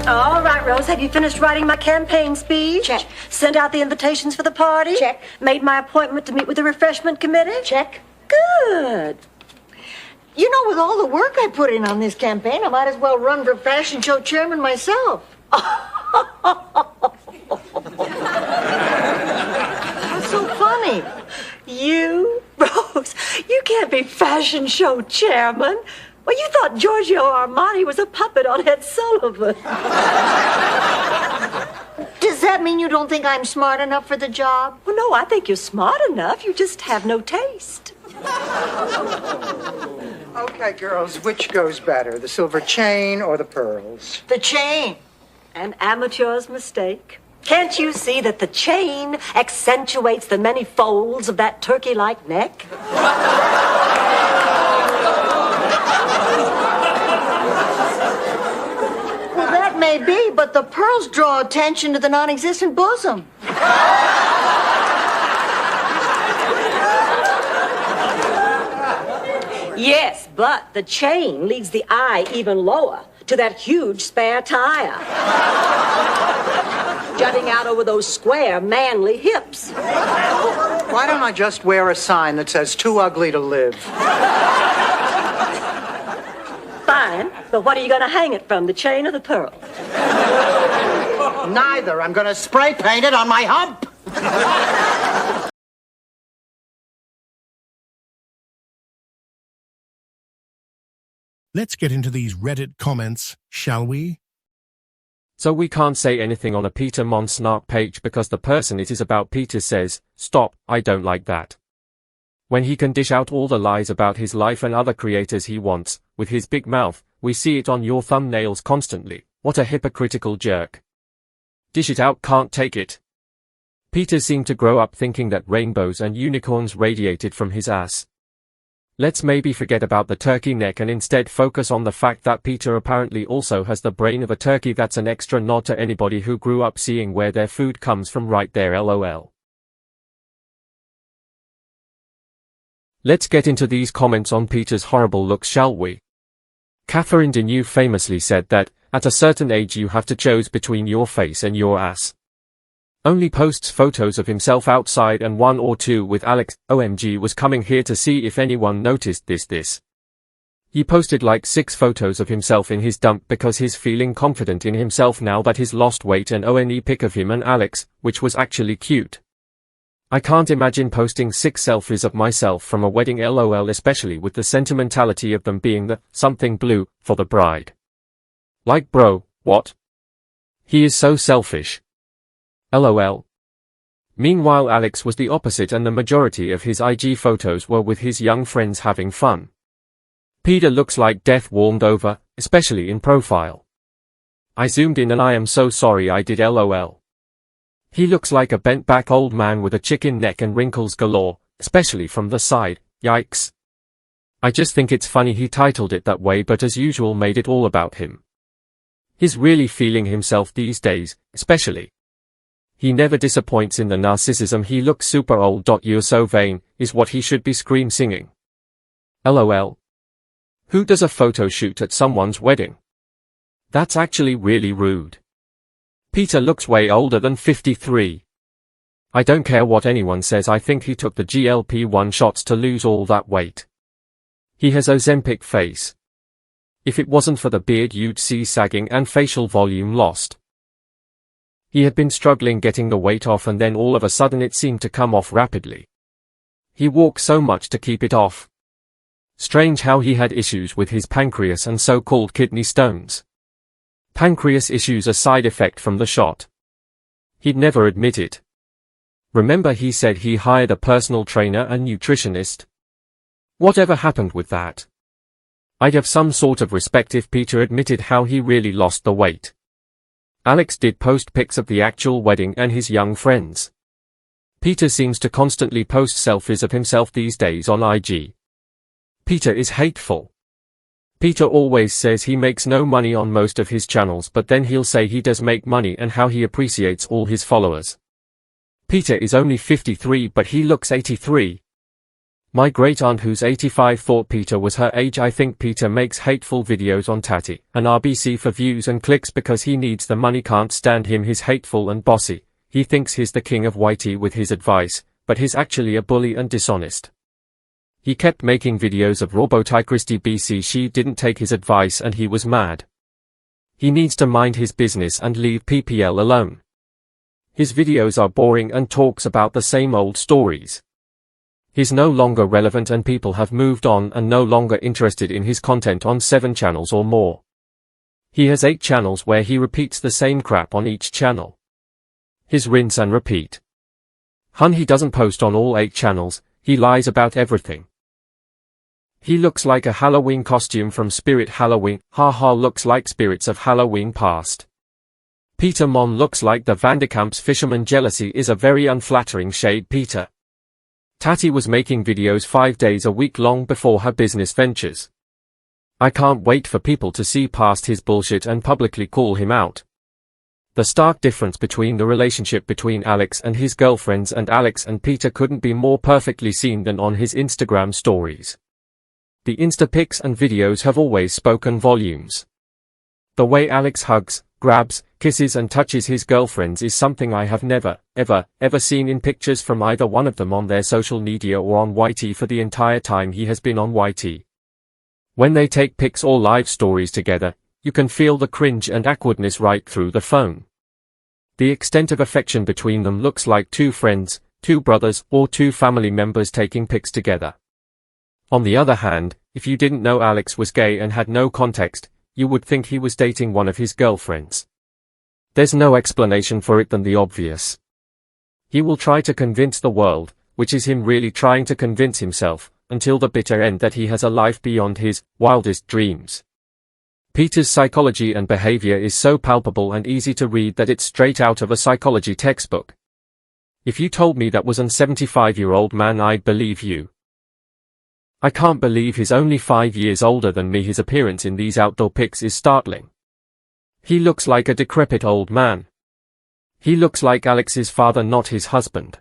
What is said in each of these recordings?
All right, Rose, have you finished writing my campaign speech? Check. Sent out the invitations for the party? Check. Made my appointment to meet with the refreshment committee? Check. Good. You know, with all the work I put in on this campaign, I might as well run for fashion show chairman myself. What's so funny? You, Rose, you can't be fashion show chairman. Well, you thought Giorgio Armani was a puppet on Ed Sullivan. Does that mean you don't think I'm smart enough for the job? Well, no, I think you're smart enough. You just have no taste. Okay, girls, which goes better, the silver chain or the pearls? The chain. An amateur's mistake. Can't you see that the chain accentuates the many folds of that turkey-like neck? Well, that may be, but the pearls draw attention to the non-existent bosom. Yes, but the chain leads the eye even lower to that huge spare tire. Jutting out over those square, manly hips. Why don't I just wear a sign that says, too ugly to live? Fine, but what are you going to hang it from, the chain or the pearl? Neither. I'm going to spray paint it on my hump. Let's get into these Reddit comments, shall we? So we can't say anything on a Peter Monn SNARK page because the person it is about Peter says, "Stop, I don't like that." When he can dish out all the lies about his life and other creators he wants, with his big mouth, we see it on your thumbnails constantly. What a hypocritical jerk. Dish it out, can't take it. Peter seemed to grow up thinking that rainbows and unicorns radiated from his ass. Let's maybe forget about the turkey neck and instead focus on the fact that Peter apparently also has the brain of a turkey. That's an extra nod to anybody who grew up seeing where their food comes from right there, lol. Let's get into these comments on Peter's horrible looks, shall we? Catherine Deneuve famously said that, at a certain age you have to choose between your face and your ass. Only posts photos of himself outside and one or two with Alex. OMG was coming here to see if anyone noticed this. He posted like 6 photos of himself in his dump because he's feeling confident in himself now that he's lost weight, and one pic of him and Alex, which was actually cute. I can't imagine posting 6 selfies of myself from a wedding, lol, especially with the sentimentality of them being the something blue for the bride. Like, bro, what? He is so selfish. LOL. Meanwhile, Alex was the opposite and the majority of his IG photos were with his young friends having fun. Peter looks like death warmed over, especially in profile. I zoomed in and I am so sorry I did, lol. He looks like a bent back old man with a chicken neck and wrinkles galore, especially from the side, yikes. I just think it's funny he titled it that way, but as usual made it all about him. He's really feeling himself these days, especially. He never disappoints in the narcissism. He looks super old. You're so vain, is what he should be scream singing. LOL. Who does a photo shoot at someone's wedding? That's actually really rude. Peter looks way older than 53. I don't care what anyone says, I think he took the GLP-1 shots to lose all that weight. He has Ozempic face. If it wasn't for the beard you'd see sagging and facial volume lost. He had been struggling getting the weight off and then all of a sudden it seemed to come off rapidly. He walked so much to keep it off. Strange how he had issues with his pancreas and so-called kidney stones. Pancreas issues a side effect from the shot. He'd never admit it. Remember he said he hired a personal trainer and nutritionist? Whatever happened with that? I'd have some sort of respect if Peter admitted how he really lost the weight. Alex did post pics of the actual wedding and his young friends. Peter seems to constantly post selfies of himself these days on IG. Peter is hateful. Peter always says he makes no money on most of his channels, but then he'll say he does make money and how he appreciates all his followers. Peter is only 53 but he looks 83. My great-aunt who's 85 thought Peter was her age. I think Peter makes hateful videos on Tatty and RBC for views and clicks because he needs the money. Can't stand him. He's hateful and bossy. He thinks he's the king of YT with his advice, but he's actually a bully and dishonest. He kept making videos of Robotai Christie BC. She didn't take his advice and he was mad. He needs to mind his business and leave PPL alone. His videos are boring and talks about the same old stories. He's no longer relevant and people have moved on and no longer interested in his content on 7 channels or more. He has 8 channels where he repeats the same crap on each channel. His rinse and repeat. He doesn't post on all 8 channels, he lies about everything. He looks like a Halloween costume from Spirit Halloween, haha, looks like spirits of Halloween past. Peter Monn looks like the Vanderkamp's fisherman. Jealousy is a very unflattering shade. Peter. Tatty was making videos 5 days a week long before her business ventures. I can't wait for people to see past his bullshit and publicly call him out. The stark difference between the relationship between Alex and his girlfriends and Alex and Peter couldn't be more perfectly seen than on his Instagram stories. The Insta pics and videos have always spoken volumes. The way Alex hugs, grabs, kisses and touches his girlfriends is something I have never, ever seen in pictures from either one of them on their social media or on YT for the entire time he has been on YT. When they take pics or live stories together, you can feel the cringe and awkwardness right through the phone. The extent of affection between them looks like 2 friends, 2 brothers, or 2 family members taking pics together. On the other hand, if you didn't know Alex was gay and had no context, you would think he was dating one of his girlfriends. There's no explanation for it than the obvious. He will try to convince the world, which is him really trying to convince himself, until the bitter end that he has a life beyond his wildest dreams. Peter's psychology and behavior is so palpable and easy to read that it's straight out of a psychology textbook. If you told me that was an 75-year-old man, I'd believe you. I can't believe he's only 5 years older than me. His appearance in these outdoor pics is startling. He looks like a decrepit old man. He looks like Alex's father, not his husband.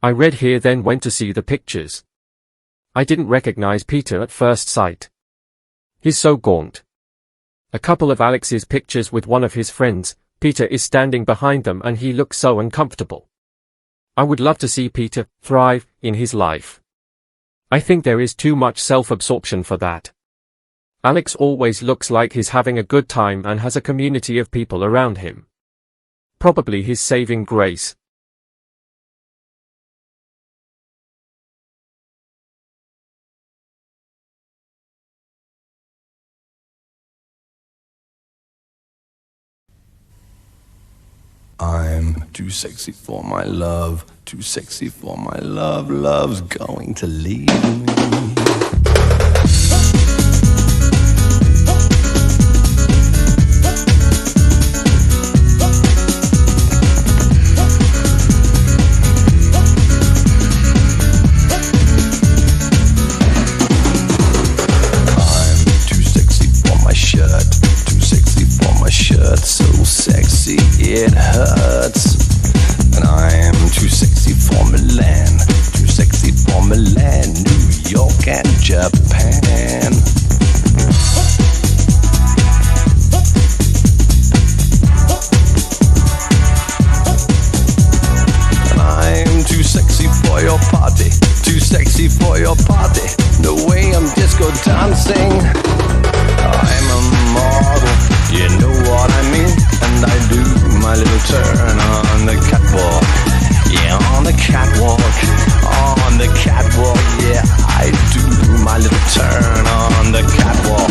I read here then went to see the pictures. I didn't recognize Peter at first sight. He's so gaunt. A couple of Alex's pictures with one of his friends, Peter is standing behind them and he looks so uncomfortable. I would love to see Peter thrive in his life. I think there is too much self-absorption for that. Alex always looks like he's having a good time and has a community of people around him. Probably his saving grace. I'm too sexy for my love, too sexy for my love, love's going to leave me. So sexy it hurts, and I am too sexy for Milan, too sexy for Milan, New York and Japan. And I am too sexy for your party, too sexy for your party, no way I'm disco dancing. I'm a model, you know what I mean, and I do my little turn on the catwalk. Yeah, on the catwalk, on the catwalk. Yeah, I do my little turn on the catwalk.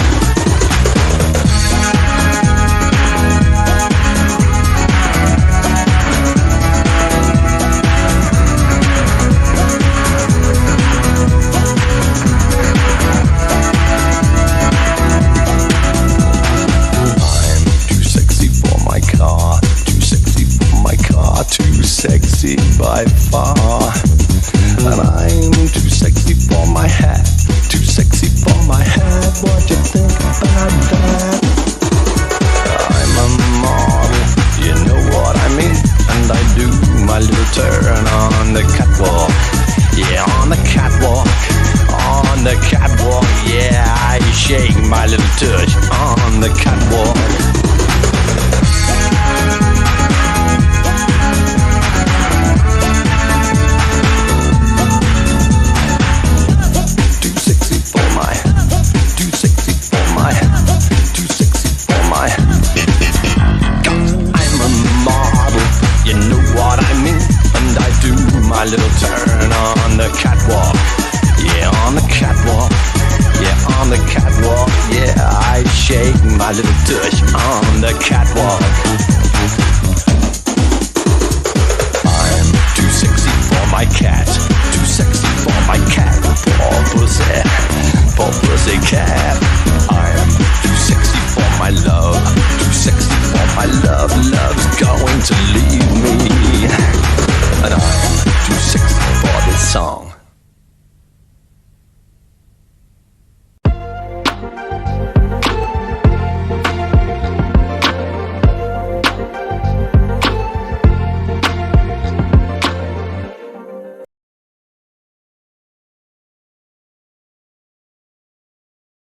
Too sexy by far, and I'm too sexy for my hat, too sexy for my hat. What you think about that? I'm a model, you know what I mean, and I do my little turn on the catwalk. Yeah, on the catwalk, on the catwalk. Yeah, I shake my little tush on the catwalk. Too sexy for my, too sexy for my, too sexy for my. I'm a model, you know what I mean. And I do my little turn on the catwalk. Yeah, on the catwalk. Yeah, on the catwalk. Yeah, I shake my little tush on the catwalk. I'm too sexy for my cat. Too sexy for my cat. Poor pussy. Poor pussy cat. I'm